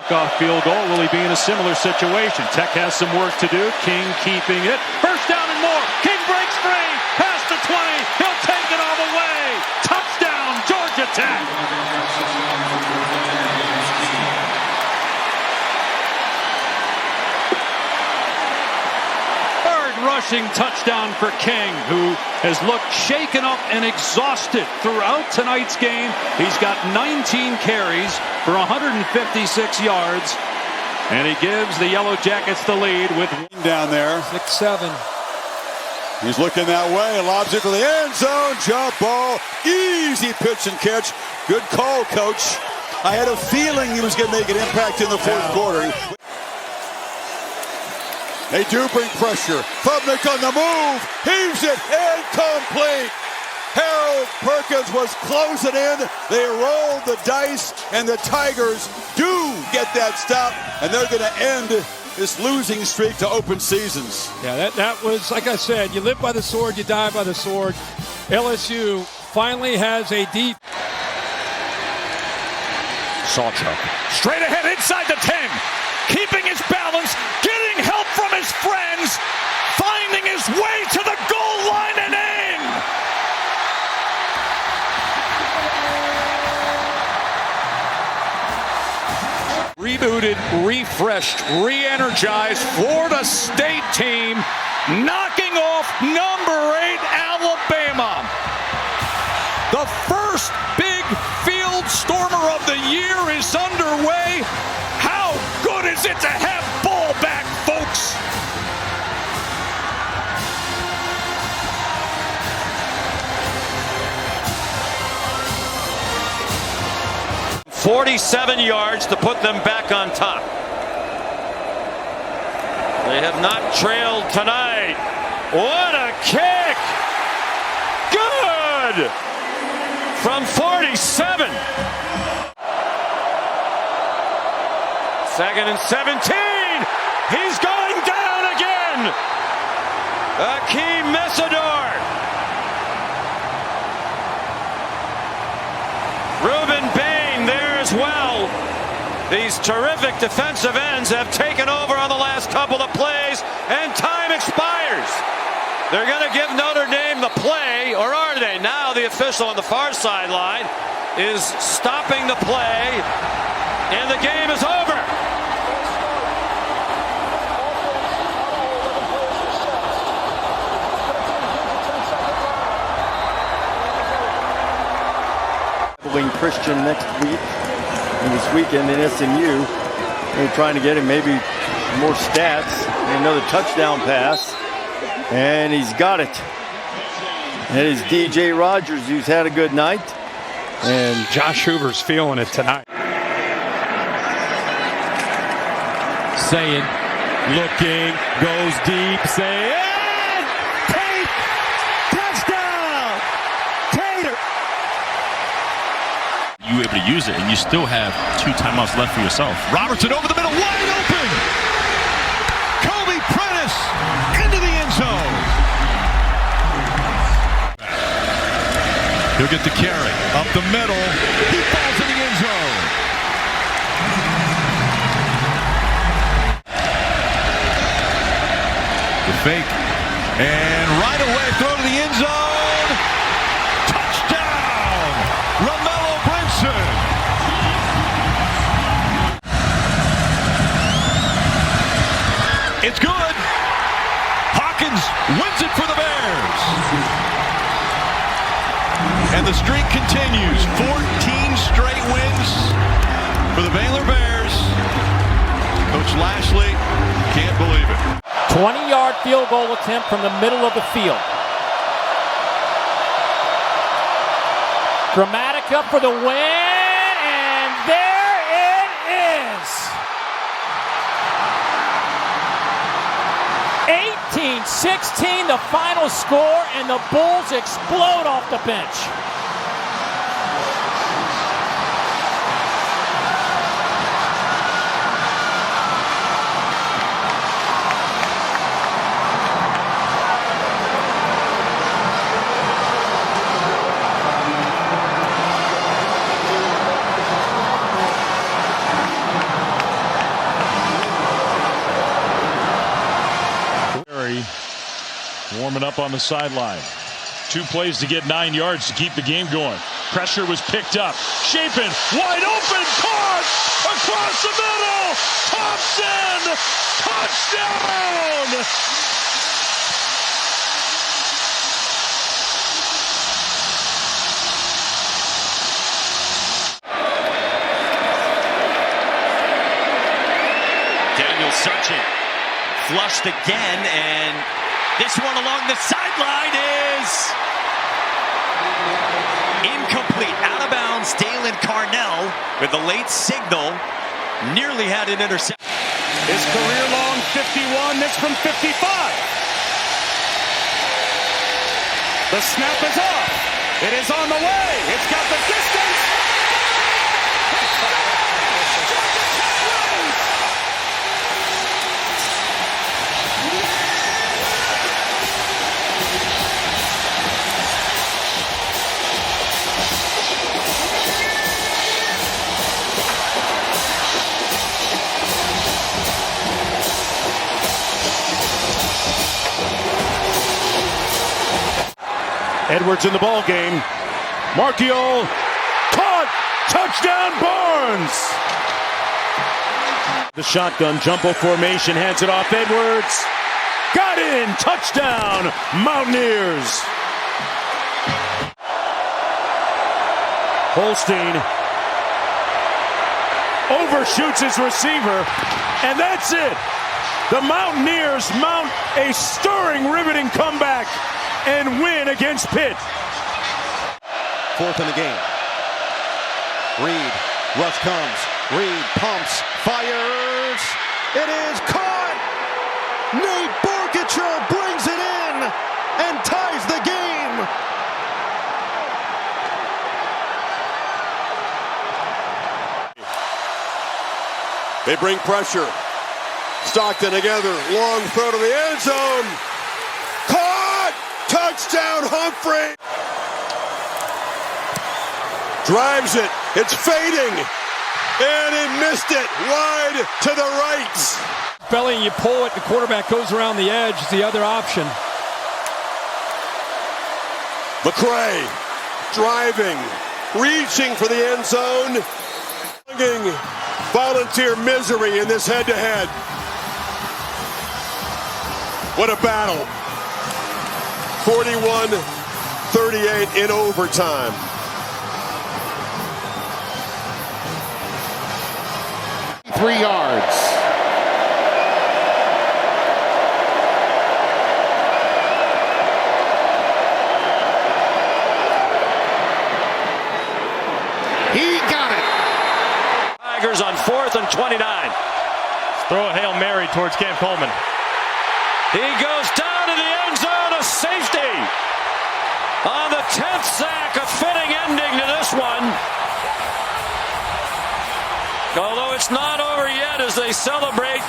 Off field goal. Will he be in a similar situation? Tech has some work to do. King keeping it. First down and more. King breaks free. Past the 20. He'll take it all the way. Touchdown, Georgia Tech. Rushing touchdown for King, who has looked shaken up and exhausted throughout tonight's game. He's got 19 carries for 156 yards, and he gives the Yellow Jackets the lead with down there. 6-7. He's looking that way, lobs it to the end zone. Jump ball, easy pitch and catch. Good call, coach. I had a feeling he was going to make an impact in the fourth quarter. They do bring pressure. Fubnik on the move. Heaves it. Incomplete. Harold Perkins was closing in. They rolled the dice, and the Tigers do get that stop, and they're going to end this losing streak to open seasons. Yeah, that was, like I said, you live by the sword, you die by the sword. LSU finally has a deep. Salcho. Straight ahead inside the 10. Keeping his balance, getting help from his friends, finding his way to the goal line and in. Rebooted, refreshed, re-energized Florida State team knocking off number 8 Alabama. The first big field stormer of the year is underway. How good is it to have ball back, folks? "47 yards to put them back on top. They have not trailed tonight. What a kick! Good! From 47. 2nd and 17. He's going down again. Akeem Messidor. Reuben Bain there as well. These terrific defensive ends have taken over on the last couple of plays, and time expires. They're going to give Notre Dame the play, or are they? Now the official on the far sideline is stopping the play, and the game is over. Christian next week and this weekend in SMU. They're trying to get him maybe more stats, another touchdown pass, and he's got it. And it is DJ Rogers who's had a good night, and Josh Hoover's feeling it tonight. Saying, looking, goes deep, saying, Tate! Touchdown! Tater! You were able to use it, and you still have 2 timeouts left for yourself. Robertson over the middle, wide open! Kobe Prentice into the end zone. He'll get the carry up the middle. He falls in the end zone. The fake, and right away throw to the end zone. Touchdown, Romello Brinson. It's good. Hawkins wins it for the Bears. And the streak continues. 14 straight wins for the Baylor Bears. Coach Lashley can't believe it. 20-yard field goal attempt from the middle of the field. Dramatica for the win, and there it is. 18-16 the final score, and the Bulls explode off the bench. Warming up on the sideline. 2 plays to get 9 yards to keep the game going. Pressure was picked up. Shapen, wide open, caught across the middle. Thompson, touchdown! Daniel searching, flushed again, and this one along the sideline is incomplete, out of bounds. Dalen Carnell with the late signal nearly had an interception. His career-long 51, this from 55. The snap is off. It is on the way. It's got the distance. Edwards in the ball game. Marchiol caught. Touchdown Barnes. The shotgun jumbo formation, hands it off. Edwards got in. Touchdown Mountaineers. Holstein overshoots his receiver, and that's it. The Mountaineers mount a stirring, riveting comeback and win against Pitt. 4th in the game. Reed, rush comes. Reed pumps, fires. It is caught. Nate Borkicher brings it in and ties the game. They bring pressure. Stockton together, long throw to the end zone. Caught! Touchdown Humphrey! Drives it, it's fading, and he missed it wide to the right. Belly and you pull it, the quarterback goes around the edge. It's the other option. McCray driving, reaching for the end zone. Volunteer misery in this head-to-head. What a battle. 41-38 in overtime. Three yards. He got it. Tigers on 4th and 29. Throw a Hail Mary towards Cam Coleman. He goes down to the end zone, a safety. On the 10th sack, a fitting ending to this one. Although it's not over yet as they celebrate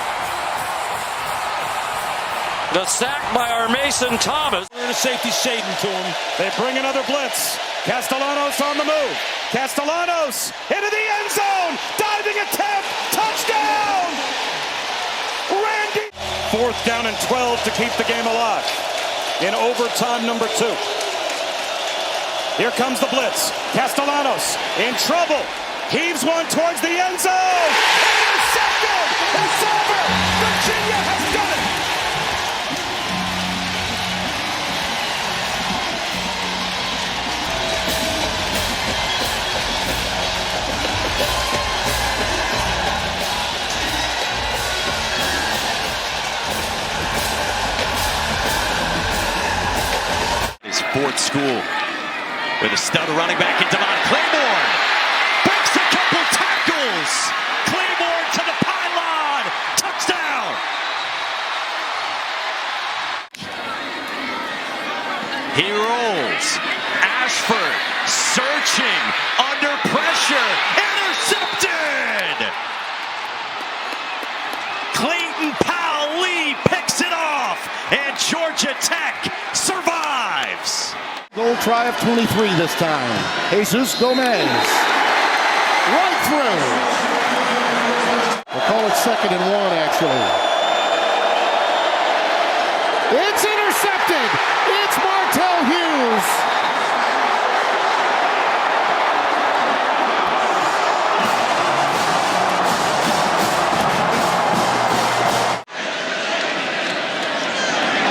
the sack by our Mason Thomas. The safety shading to him. They bring another blitz. Castellanos on the move. Castellanos into the end zone. Diving attempt. Touchdown. Randy. 4th down and 12 to keep the game alive. In overtime number 2. Here comes the blitz. Castellanos in trouble. Heaves one towards the end zone. Intercepted. It's over. Virginia has done it. His 4th school with a stud running back in Devon Claiborne. Breaks a couple tackles. Claiborne to the pylon. Touchdown. He rolls. Ashford searching under pressure. Intercepted. Clayton Powell-Lee picks it off. And Georgia Tech survives. Goal try of 23 this time. Jesus Gomez. Right through. We'll call it 2nd and 1, actually. It's intercepted. intercepted. It's Martell Hughes.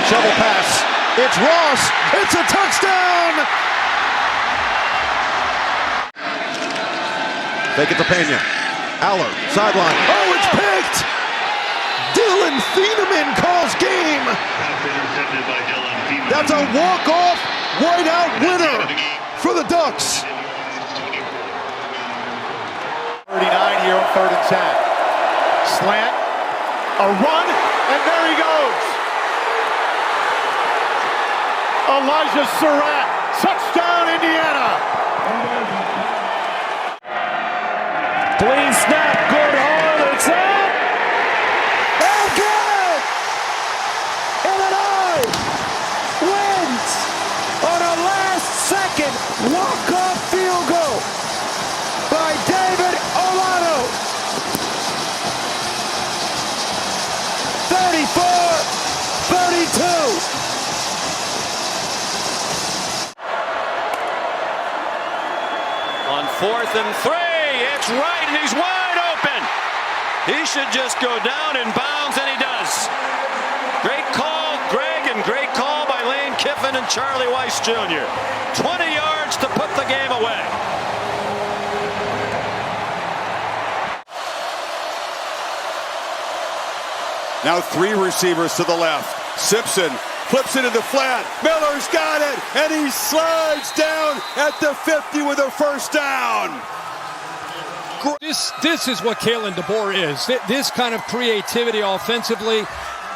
Shovel pass. It's Ross. It's a touchdown. Fake it to Pena. Aller, sideline. Oh, it's picked. Dylan Thieneman calls game. That's a walk-off whiteout winner for the Ducks. 39 here on 3rd and 10. Slant, a run, and there he goes. Elijah Surratt, touchdown Indiana. Clean snap, good hold, it's up. And good! Illinois wins on a last-second walk-off field goal by David Olano. 34-32. On 4th and 3, it's right, and he's wide open. He should just go down in bounds, and he does. Great call, Greg, and great call by Lane Kiffin and Charlie Weiss Jr. 20 yards to put the game away. Now 3 receivers to the left. Simpson flips it in the flat. Miller's got it, and he slides down at the 50 with a first down. This is what Kalen DeBoer is. This kind of creativity offensively,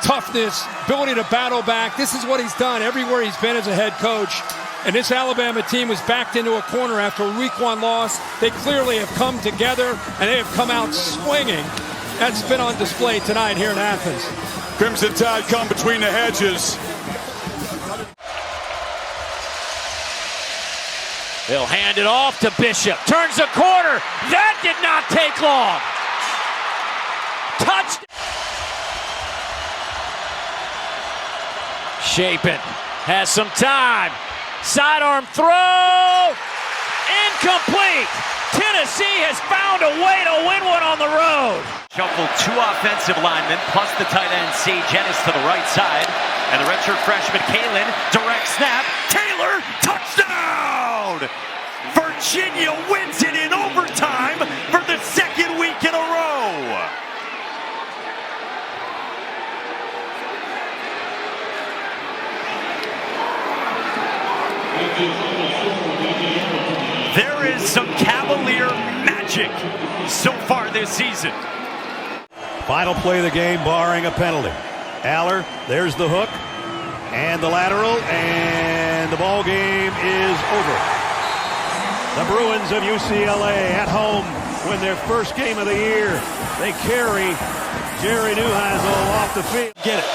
toughness, ability to battle back. This is what he's done everywhere he's been as a head coach. And this Alabama team was backed into a corner after a week 1 loss. They clearly have come together, and they have come out swinging. That's been on display tonight here in Athens. Crimson Tide come between the hedges. He'll hand it off to Bishop. Turns the corner. That did not take long. Touchdown. Shapen has some time. Sidearm throw. Incomplete. Tennessee has found a way to win one on the road. Shuffled 2 offensive linemen, plus the tight end, Sage Ennis to the right side. And the redshirt freshman, Kalen, direct snap. Taylor, touchdown! Virginia wins it in overtime for the 2nd week in a row. There is some Cavalier magic so far this season. Final play of the game, barring a penalty. Aller, there's the hook, and the lateral, and the ball game is over. The Bruins of UCLA at home win their first game of the year. They carry Jerry Neuheisel off the field. Get it.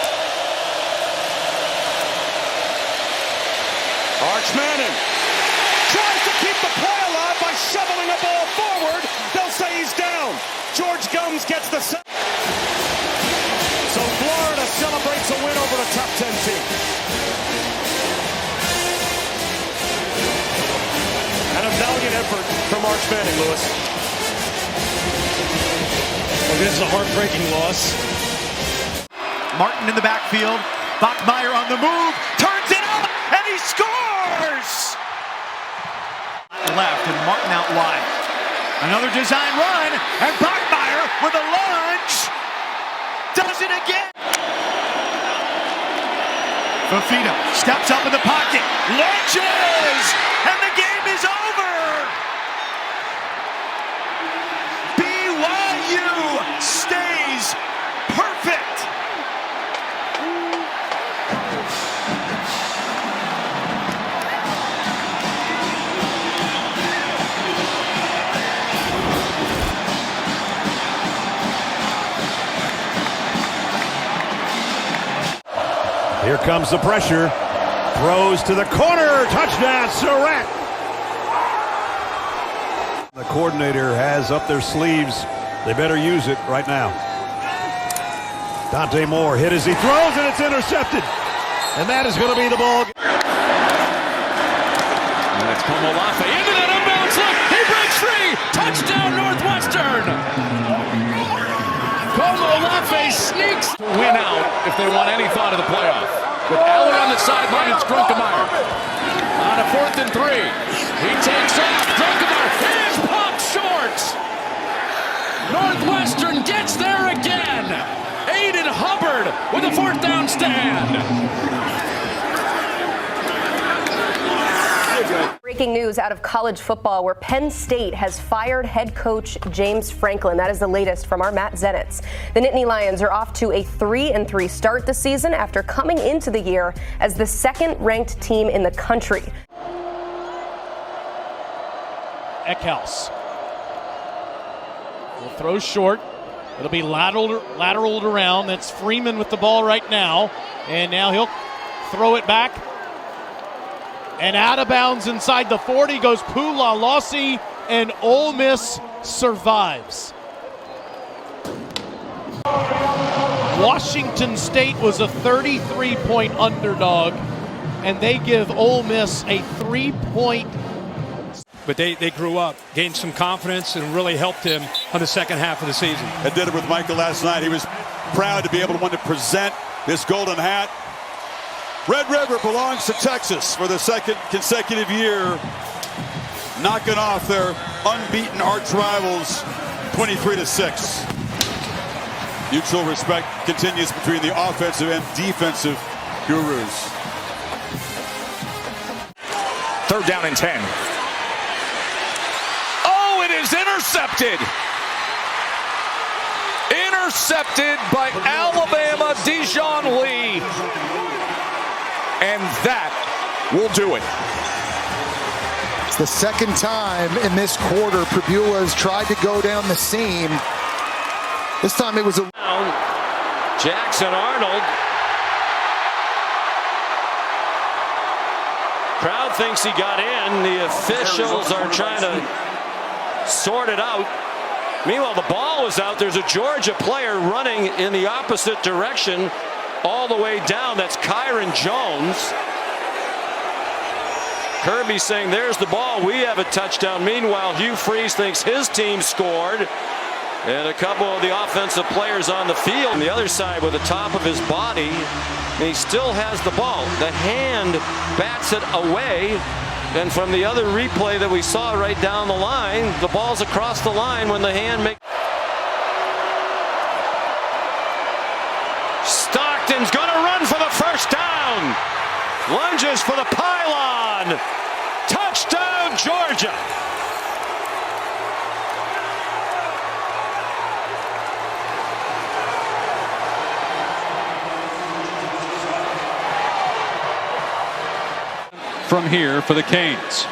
Arch Manning tries to keep the play alive by shoveling a ball forward. They'll say he's down. George Gums gets the set. So Florida celebrates a win over the top 10 team. And a valiant effort from Arch Manning, Lewis. Well, this is a heartbreaking loss. Martin in the backfield. Bachmeier on the move. Turns it up, and he scores! Left and Martin out wide. Another design run, and Bachmeier with a lunge. Does it again. Fafita steps up in the pocket. Lunges! And the game is over! BYU stays perfect! Here comes the pressure. Throws to the corner. Touchdown, Surratt. The coordinator has up their sleeves. They better use it right now. Dante Moore hit as he throws, and it's intercepted. And that is going to be the ball. And that's Komolafe into that unbound look. He breaks free. Touchdown Northwestern. Komolafe sneaks to win out if they want any thought of the playoff. With Allen on the sideline, it's Drunkemeyer. On a 4th and 3. He takes off. Drunkemeyer is popped short. Northwestern gets there again. Aiden Hubbard with a 4th down stand. Breaking news out of college football, where Penn State has fired head coach James Franklin. That is the latest from our Matt Zenitz. The Nittany Lions are off to a 3-3 start this season after coming into the year as the 2nd-ranked team in the country. Eckhouse will throw short. It'll be lateraled around. That's Freeman with the ball right now. And now he'll throw it back. And out of bounds inside the 40 goes Pulalasi, and Ole Miss survives. Washington State was a 33-point underdog, and they give Ole Miss a 3-point. But they grew up, gained some confidence, and really helped him on the second half of the season. I did it with Michael last night. He was proud to be able to want to present this golden hat. Red River belongs to Texas for the 2nd consecutive year, knocking off their unbeaten arch rivals 23-6. Mutual respect continues between the offensive and defensive gurus. 3rd down and 10. Oh, it is intercepted. Intercepted by Alabama Dijon Lee. And that will do it. It's the 2nd time in this quarter Prebula has tried to go down the seam. This time it was a... Jackson Arnold. Crowd thinks he got in. The officials are trying to sort it out. Meanwhile, the ball was out. There's a Georgia player running in the opposite direction all the way down. That's Kyron Jones. Kirby saying there's the ball. We have a touchdown. Meanwhile, Hugh Freeze thinks his team scored. And a couple of the offensive players on the field. On the other side with the top of his body. And he still has the ball. The hand bats it away. And from the other replay that we saw right down the line, the ball's across the line when the hand makes... Stockton's going to run for the 1st down. Lunges for the pylon. Touchdown, Georgia. From here for the Canes.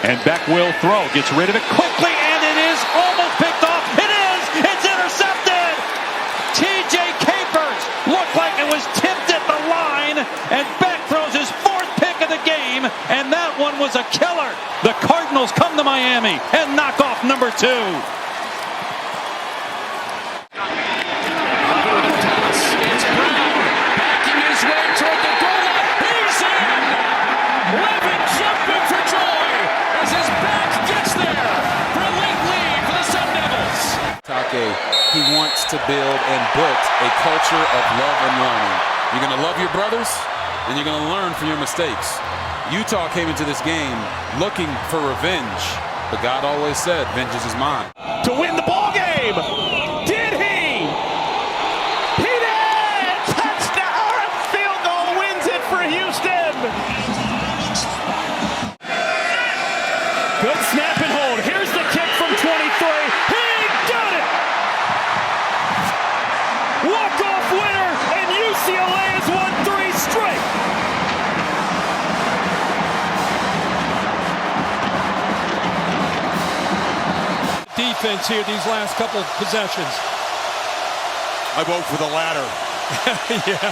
And Beck will throw. Gets rid of it quickly, and it is almost picked off. It is! It's intercepted! TJ Capers looked like it was tipped at the line, and Beck throws his 4th pick of the game, and that one was a killer. The Cardinals come to Miami and knock off number 2. It's Brown backing his way toward the goal line. He's in! Levin jumping for joy as his back gets there for a late lead for the Sun Devils. He wants to build and build a culture of love and learning. You're going to love your brothers, and you're going to learn from your mistakes. Utah came into this game looking for revenge, but God always said, vengeance is mine. To win the ball game. Did he? He did! Touchdown! Field goal wins it for Houston. Good snap and hold. Here's the kick from 23. He got it! Walk-off winner, and UCLA has won 3 straight. Defense here these last couple of possessions. I vote for the latter. Yeah.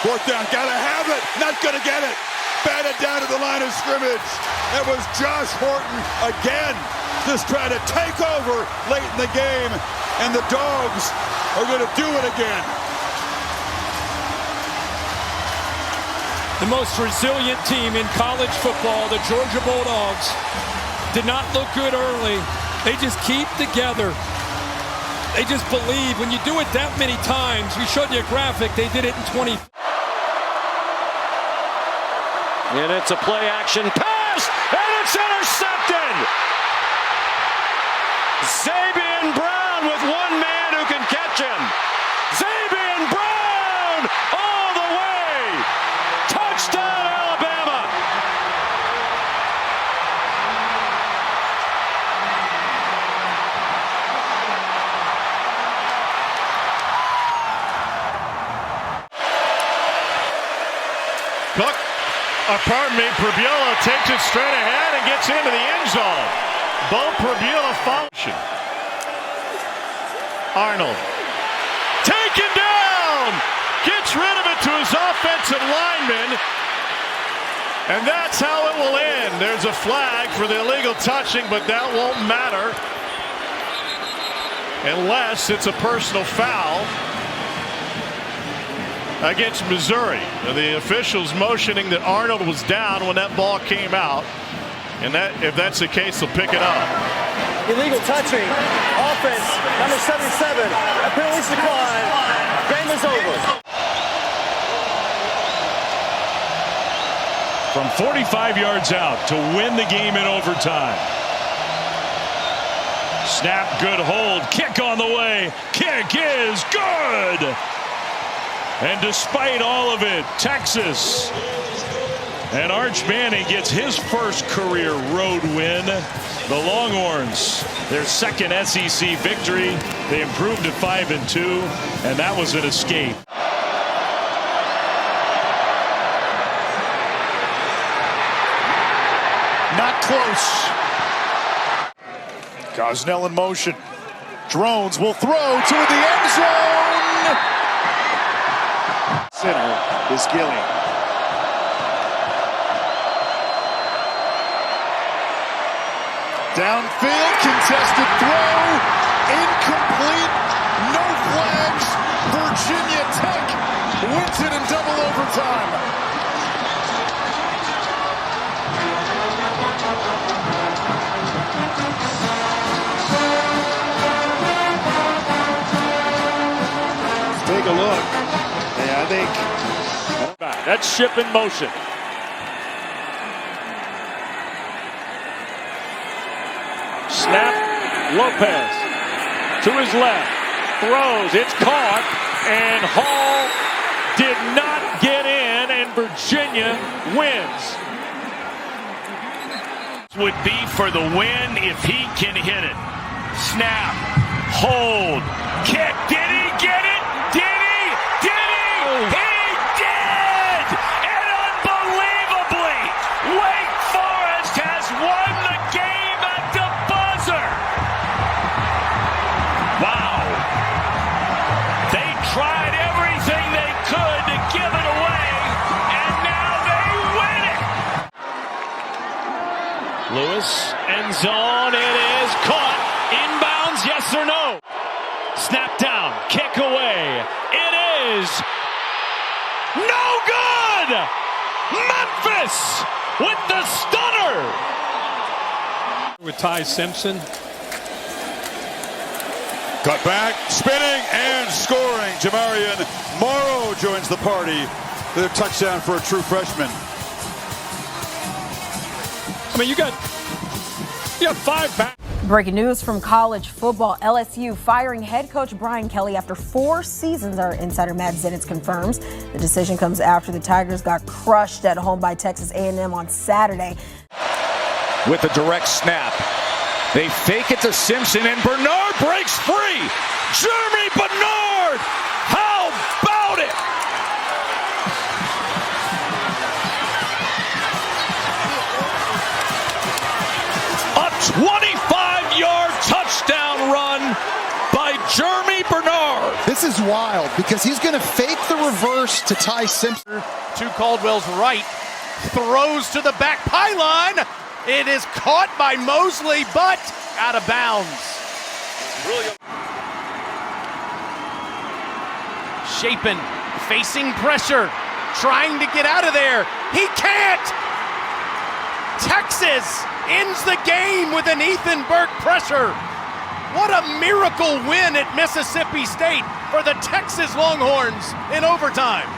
4th down, gotta have it, not gonna get it. Batted down to the line of scrimmage. It was Josh Horton again, just trying to take over late in the game, and the Dogs are gonna do it again. The most resilient team in college football, the Georgia Bulldogs, did not look good early. They just keep together. They just believe. When you do it that many times, we showed you a graphic, they did it in 20. And it's a play action pass, and it's intercepted. Zabian Brown with one man who can catch him. Zabian Brown all the way. Touchdown, Alabama. Cook, Pribula takes it straight ahead and gets into the end zone. Bo Pribula function. Arnold, taken down, gets rid of it to his offensive lineman, and that's how it will end. There's a flag for the illegal touching, but that won't matter unless it's a personal foul against Missouri. The officials motioning that Arnold was down when that ball came out, and that, if that's the case, they'll pick it up. Illegal touching, offense, number 77, penalties decline, game is over. From 45 yards out to win the game in overtime. Snap, good hold, kick on the way, kick is good! And despite all of it, Texas and Arch Manning gets his first career road win. The Longhorns, their second SEC victory. They improved to 5-2, and that was an escape. Not close. Gosnell in motion. Drones will throw to the end zone. Center is Gilliam. Downfield, contested throw, incomplete, no flags. Virginia Tech wins it in double overtime. Let's take a look. Yeah, I think that's ship in motion. Snap, Lopez to his left, throws, it's caught, and Hall did not get in, and Virginia wins. Would be for the win if he can hit it. Snap, hold, kick, did he get it? Did he? Did he? He did! And unbelievably, Wake Forest has won the game at the buzzer. Wow. They tried everything they could to give it away, and now they win it. Lewis, end zone, it is caught. Inbounds, yes or no? Snap down, kick away. It is no good! Memphis with the stunner! With Ty Simpson. Cut back, spinning, and scoring. Jamarian Morrow joins the party with a touchdown for a true freshman. I mean, you got 5 back. Breaking news from college football. LSU firing head coach Brian Kelly after 4 seasons, our insider Matt Zenitz confirms. The decision comes after the Tigers got crushed at home by Texas A&M on Saturday. With the direct snap, they fake it to Simpson, and Bernard breaks free. Jeremy Bernard, how about it? A 25-yard touchdown run by Jeremy Bernard. This is wild because he's going to fake the reverse to Ty Simpson. To Caldwell's right, throws to the back pylon. It is caught by Mosley, but out of bounds. Shapen, facing pressure. trying to get out of there. He can't! Texas ends the game with an Ethan Burke pressure. What a miracle win at Mississippi State for the Texas Longhorns in overtime.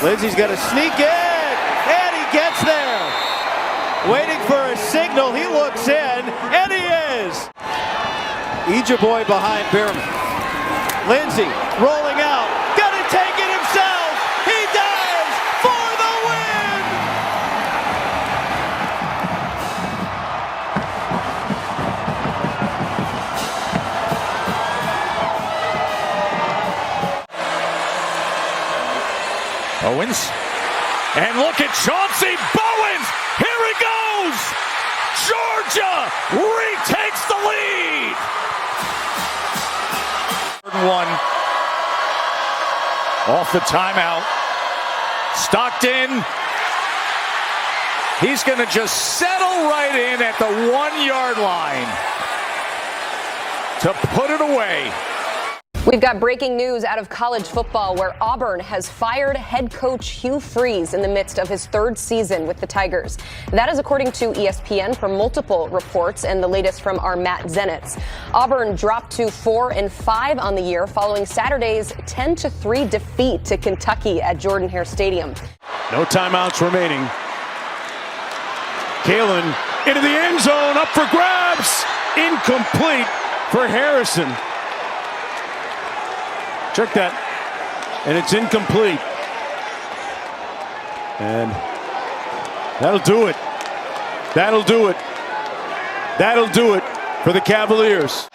Lindsey's got to sneak in, and he gets there. Waiting for a signal, he looks in, and he is. Ejeboy behind Behrman. Lindsey rolling out, gonna take it himself. He does for the win. Owens. And look at Chauncey Bowens. Here he goes. Georgia retakes the lead. 1 off the timeout. Stockton. He's going to just settle right in at the 1-yard line to put it away. We've got breaking news out of college football where Auburn has fired head coach Hugh Freeze in the midst of his 3rd season with the Tigers. That is according to ESPN from multiple reports and the latest from our Matt Zenitz. Auburn dropped to 4-5 on the year following Saturday's 10-3 defeat to Kentucky at Jordan-Hare Stadium. No timeouts remaining. Kalen into the end zone, up for grabs. Incomplete for Harrison. Check that. And it's incomplete. And that'll do it. That'll do it. That'll do it for the Cavaliers.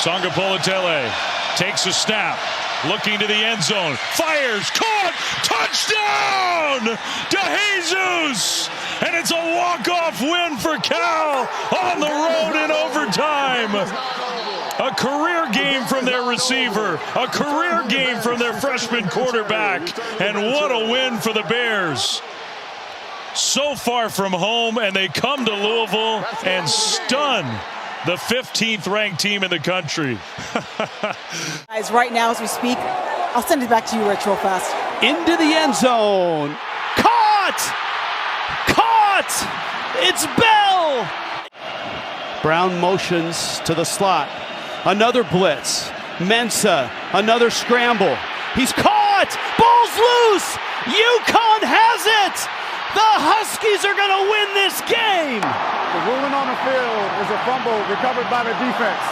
Sangapolatele takes a snap, looking to the end zone, fires, caught, touchdown to Jesus! And it's a walk-off win for Cal on the road in overtime. A career game from their receiver, a career game from their freshman quarterback, and what a win for the Bears. So far from home, and they come to Louisville and stun the 15th ranked team in the country. Guys, right now as we speak, I'll send it back to you, Rich, real fast. Into the end zone. Caught! Caught! It's Bell! Brown motions to the slot. Another blitz. Mensah, another scramble. He's caught! Ball's loose! UConn has it! The Huskies are going to win this game! The ruling on the field is a fumble recovered by the defense.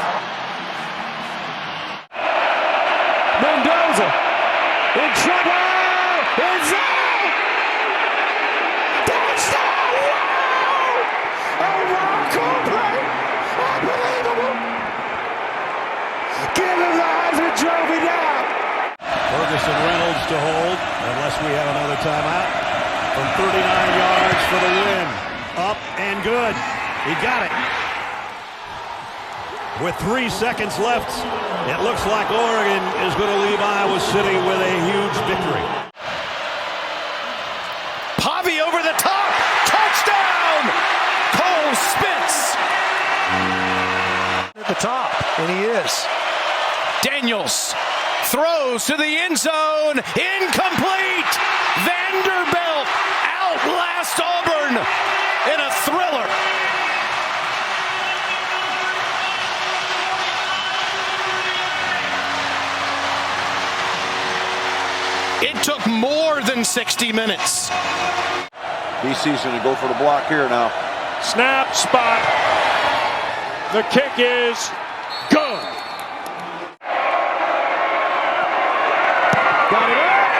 Mendoza in trouble! It's out! Touchdown! Wow! A walk-on play! Unbelievable! Give him the Heisman Trophy now! Ferguson Reynolds to hold, unless we have another timeout. From 39 yards for the win. Up and good. He got it. With 3 seconds left, it looks like Oregon is going to leave Iowa City with a huge victory. Pavi over the top. Touchdown! Cole Spitz. At the top, and he is. Daniels throws to the end zone. Incomplete. Vanderbilt outlasts Auburn in a thriller. It took more than 60 minutes. He sees him to go for the block here now. Snap, spot. The kick is good. Got it up.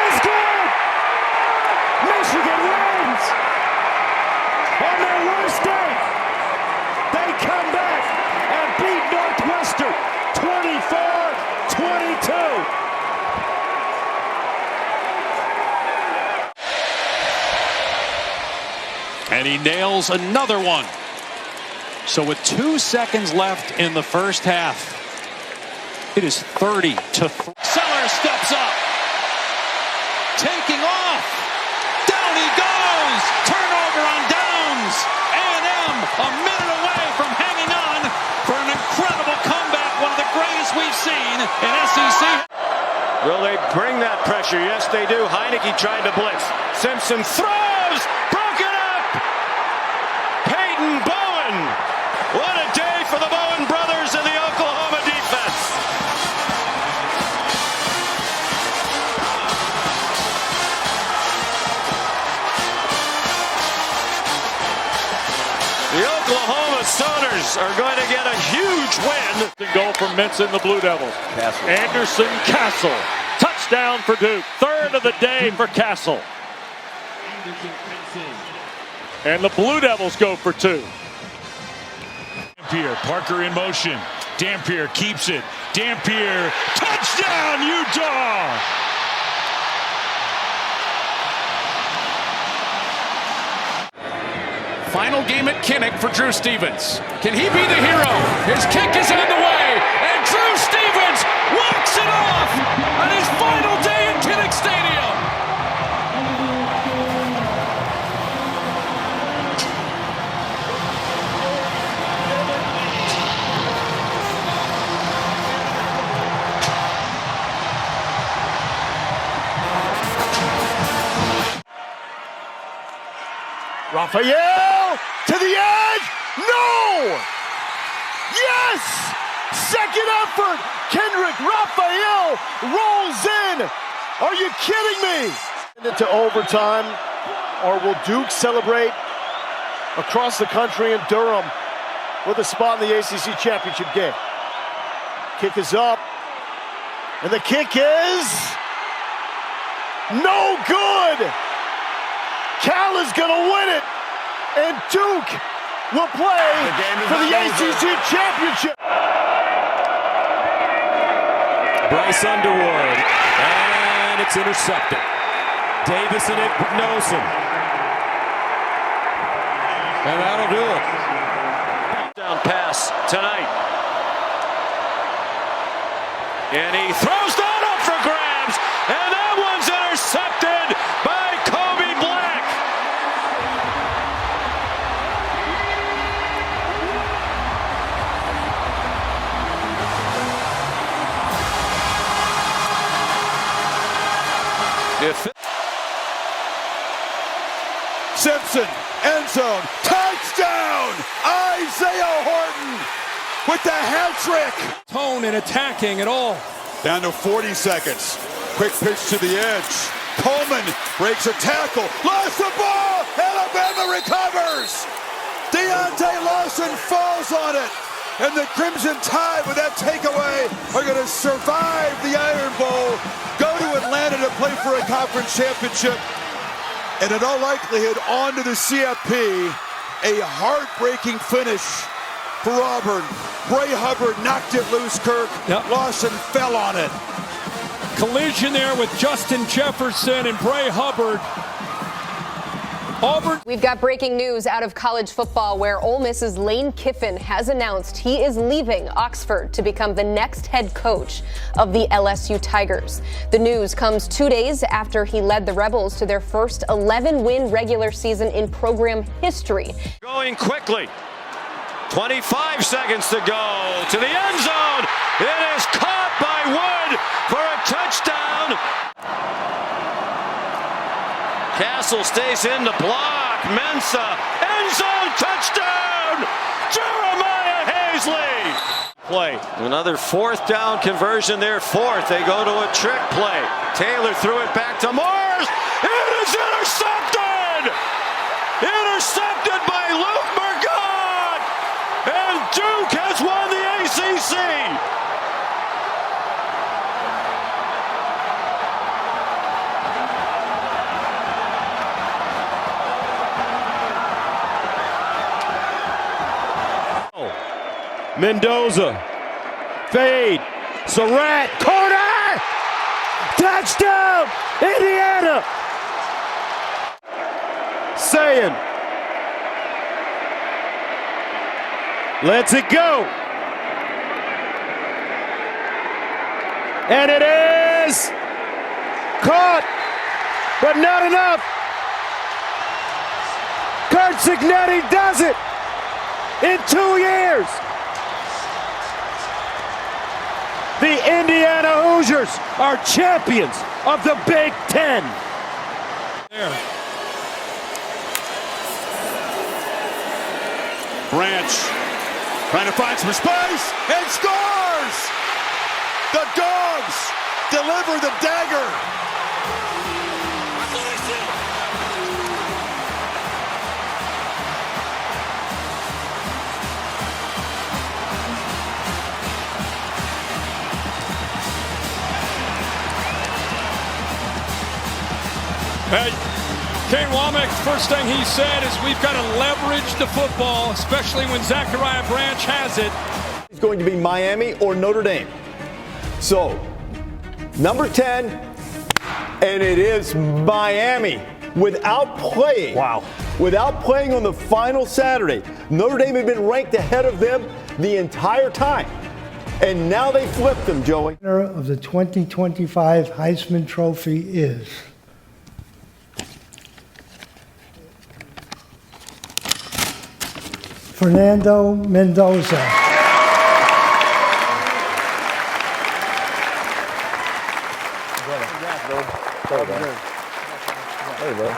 It's good. Michigan wins. On their worst day, they come back and beat Northwestern 24-22. And he nails another one. So with 2 seconds left in the first half, it is 30-3. Sellers steps up. Taking off. Down he goes. Turnover on downs. A&M a minute away from hanging see. Will they bring that pressure? Yes, they do. Heineke tried to blitz. Simpson throws! Broken up! Peyton Bowen! What a day for the Bowen brothers and the Oklahoma defense! The Oklahoma Sooners are going to get a huge win. Goal from Mintz and the Blue Devils. Castle. Anderson Castle. Touchdown for Duke. Third of the day for Castle. And the Blue Devils go for 2. Dampier, Parker in motion. Dampier keeps it. Dampier, touchdown, Utah! Final game at Kinnick for Drew Stevens. Can he be the hero? His kick is on the way, and Drew Stevens walks it off on his final day at Kinnick Stadium. Raphael to the edge. No! Yes! Second effort. Kendrick Raphael rolls in. Are you kidding me? Into overtime, or will Duke celebrate across the country in Durham with a spot in the ACC championship game? Kick is up, and the kick is no good. Cal is going to win it, and Duke will play for the ACC championship. Bryce Underwood, and it's intercepted. Davis and it with Nelson. And that'll do it. Down pass tonight. And he throws that up for grabs, and that one's intercepted by Kobe Black. Simpson, end zone, touchdown! Isaiah Horton with the hat trick. Tone and attacking at all. Down to 40 seconds. Quick pitch to the edge. Coleman breaks a tackle. Lost the ball. Alabama recovers. Deontay Lawson falls on it. And the Crimson Tide, with that takeaway, are going to survive the Iron Bowl, go to Atlanta to play for a conference championship, and in all likelihood, on to the CFP. A heartbreaking finish for Auburn. Bray Hubbard knocked it loose, Kirk. Yep. Lawson fell on it. Collision there with Justin Jefferson and Bray Hubbard. Auburn. We've got breaking news out of college football where Ole Miss's Lane Kiffin has announced he is leaving Oxford to become the next head coach of the LSU Tigers. The news comes 2 days after he led the Rebels to their first 11-win regular season in program history. Going quickly. 25 seconds to go to the end zone. It is caught by Wood for a touchdown. Castle stays in the block. Mensah, end zone touchdown. Jeremiah Hazley. Play. Another fourth down conversion there. Fourth. They go to a trick play. Taylor threw it back to Morris. It is intercepted. Intercepted by Luke Margot. And Duke has won the ACC. Mendoza, fade, Surratt, corner, touchdown, Indiana. Saying, lets it go. And it is caught, but not enough. Kurt Cignetti does it in 2 years. The Indiana Hoosiers are champions of the Big Ten. There. Branch trying to find some space and scores! The Dogs deliver the dagger. Hey, Kane Womack, first thing he said is we've got to leverage the football, especially when Zachariah Branch has it. It's going to be Miami or Notre Dame. So, number 10, and it is Miami without playing. Wow. Without playing on the final Saturday. Notre Dame had been ranked ahead of them the entire time. And now they flipped them, Joey. The winner of the 2025 Heisman Trophy is Fernando Mendoza. Hey, bro.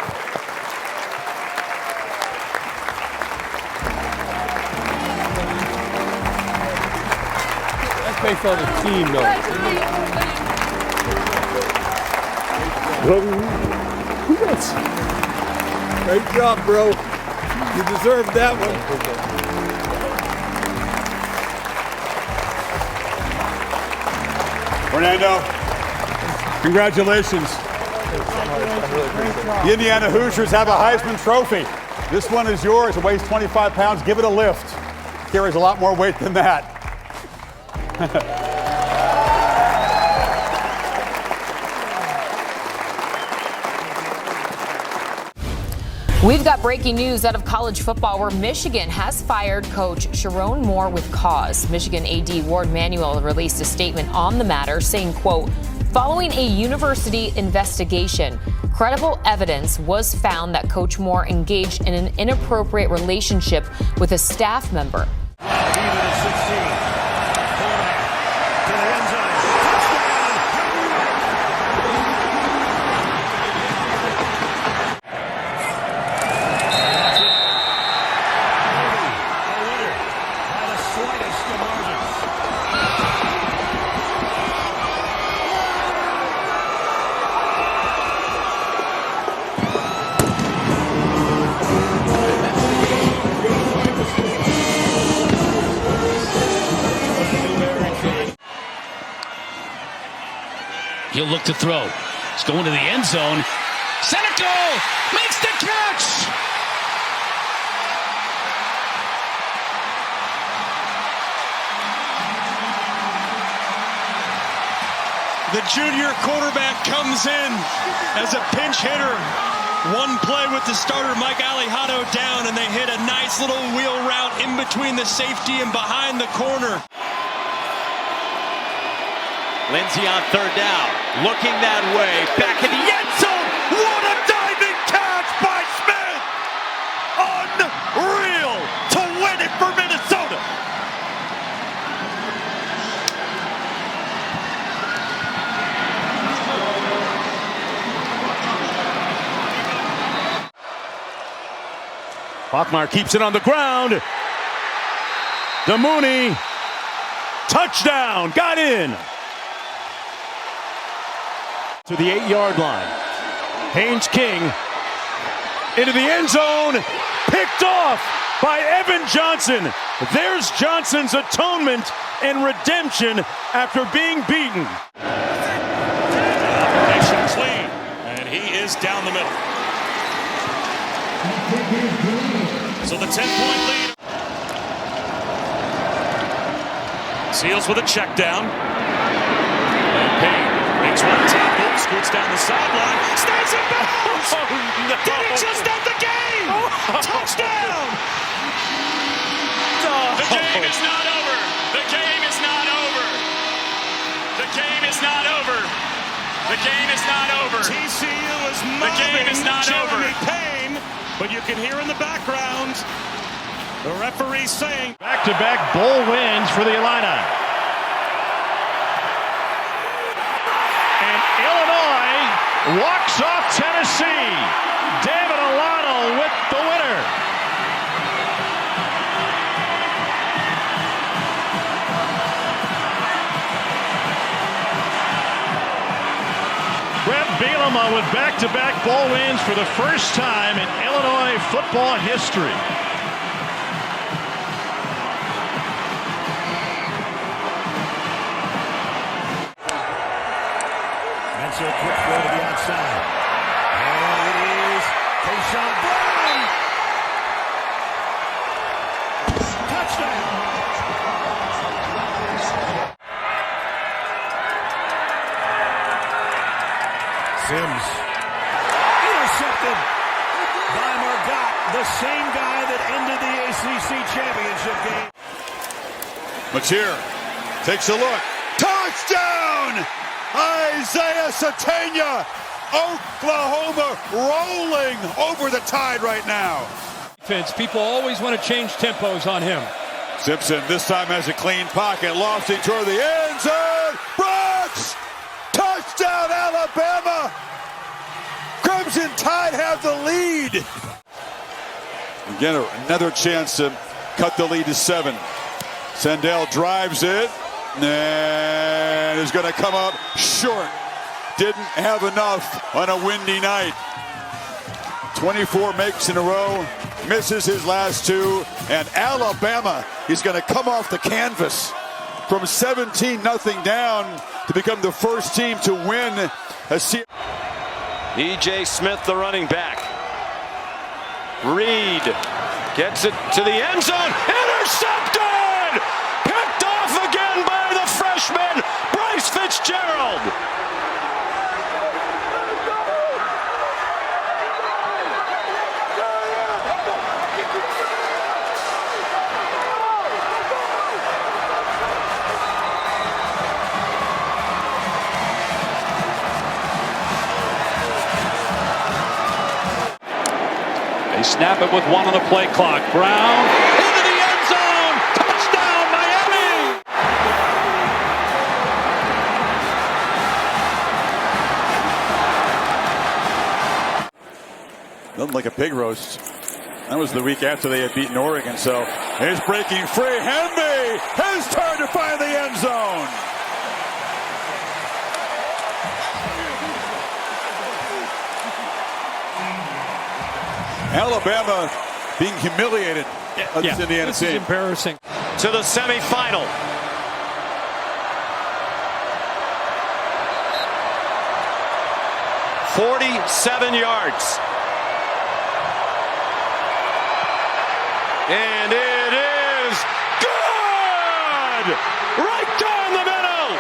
That's based on the team, though. Yes. Great job, bro. You deserved that one. Fernando, congratulations. The Indiana Hoosiers have a Heisman Trophy. This one is yours. It weighs 25 pounds. Give it a lift. Carries a lot more weight than that. We've got breaking news out of college football where Michigan has fired coach Sharon Moore with cause. Michigan AD Ward Manuel released a statement on the matter saying, quote, following a university investigation, credible evidence was found that Coach Moore engaged in an inappropriate relationship with a staff member. He'll look to throw. He's going to the end zone. Senecal makes the catch. The junior quarterback comes in as a pinch hitter. One play with the starter, Mike Alejado, down, and they hit a nice little wheel route in between the safety and behind the corner. Lindsey on third down, looking that way, back in the end zone. What a diving catch by Smith! Unreal to win it for Minnesota. Bachmeier keeps it on the ground. DeMooney, touchdown, got in. To the 8-yard line. Haynes King into the end zone, picked off by Evan Johnson. There's Johnson's atonement and redemption after being beaten. Application clean, and he is down the middle. So the 10-point lead. Seals with a check down. And Payne makes one tackle, scoots down the sideline, stays in bounds. Oh, no. Did he just end the game? Touchdown! The game is not over. The game is not over. The game is not over. The game is not over. TCU is mobbing. The game is not Jeremy over. Payne, but you can hear in the background the referee saying Back-to-back bowl wins for the Illini. walks off Tennessee. David Alano with the winner. Brett Bielema with back-to-back bowl wins for the first time in Illinois football history. Menzel quick throw to the outside. And it is Keyshawn Brown. Touchdown. Sims. Intercepted by Margot, the same guy that ended the ACC championship game. Mateer takes a look. Touchdown! Isaiah Satania, Oklahoma rolling over the Tide right now. People always want to change tempos on him. Simpson this time has a clean pocket, lofting toward the end zone. Brooks! Touchdown, Alabama! Crimson Tide have the lead. Again, another chance to cut the lead to 7. Sendell drives it. And is going to come up short. Didn't have enough on a windy night. 24 makes in a row, misses his last 2, and Alabama is going to come off the canvas from 17-0 down to become the first team to win a series. E.J. Smith, the running back. Reed gets it to the end zone. Intercepted! Picked off again by the freshman, Bryce Fitzgerald. They snap it with 1 on the play clock. Brown into the end zone. Touchdown, Miami! Nothing like a pig roast. That was the week after they had beaten Oregon. So here's breaking free. Henry has turned to find the end zone. Alabama being humiliated by this Indiana this team. is embarrassing. To the semifinal. "47 yards. And it is good! Right down the middle!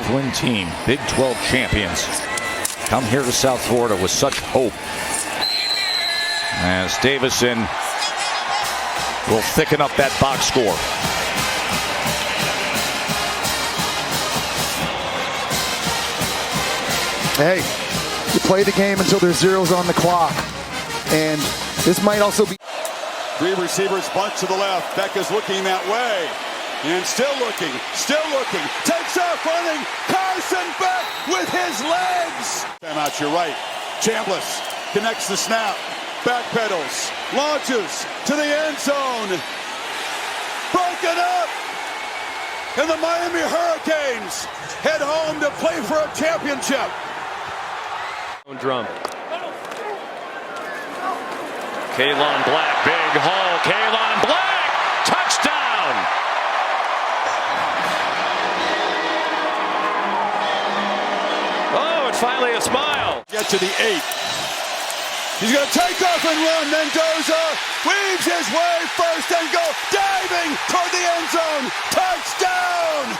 Win team, Big 12 champions, come here to South Florida with such hope. As Davison will thicken up that box score. Hey, you play the game until there's zeros on the clock. And this might also be... 3 receivers bunch to the left. Becca's looking that way. And still looking, takes off running, Carson Beck with his legs. Time out your right, Chambliss connects the snap, backpedals, launches to the end zone. Broken up, and the Miami Hurricanes head home to play for a championship. Drum. Kaylon Black, big hole, Kaylon Black, touchdown! Finally a smile. Get to the 8. He's going to take off and run. Mendoza weaves his way first and goal. Diving toward the end zone. Touchdown!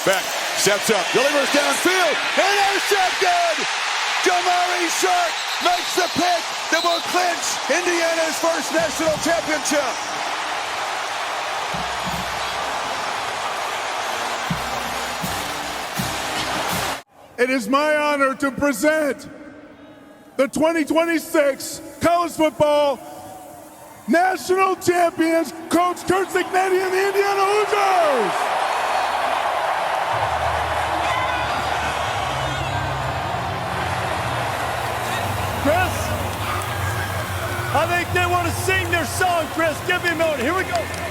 Beck steps up, delivers downfield. Intercepted! Jamari Sharp makes the pick that will clinch Indiana's first national championship. It is my honor to present the 2026 college football national champions, Coach Curt Cignetti and the Indiana Hoosiers. Chris, I think they want to sing their song, Chris. Give me a moment. Here we go.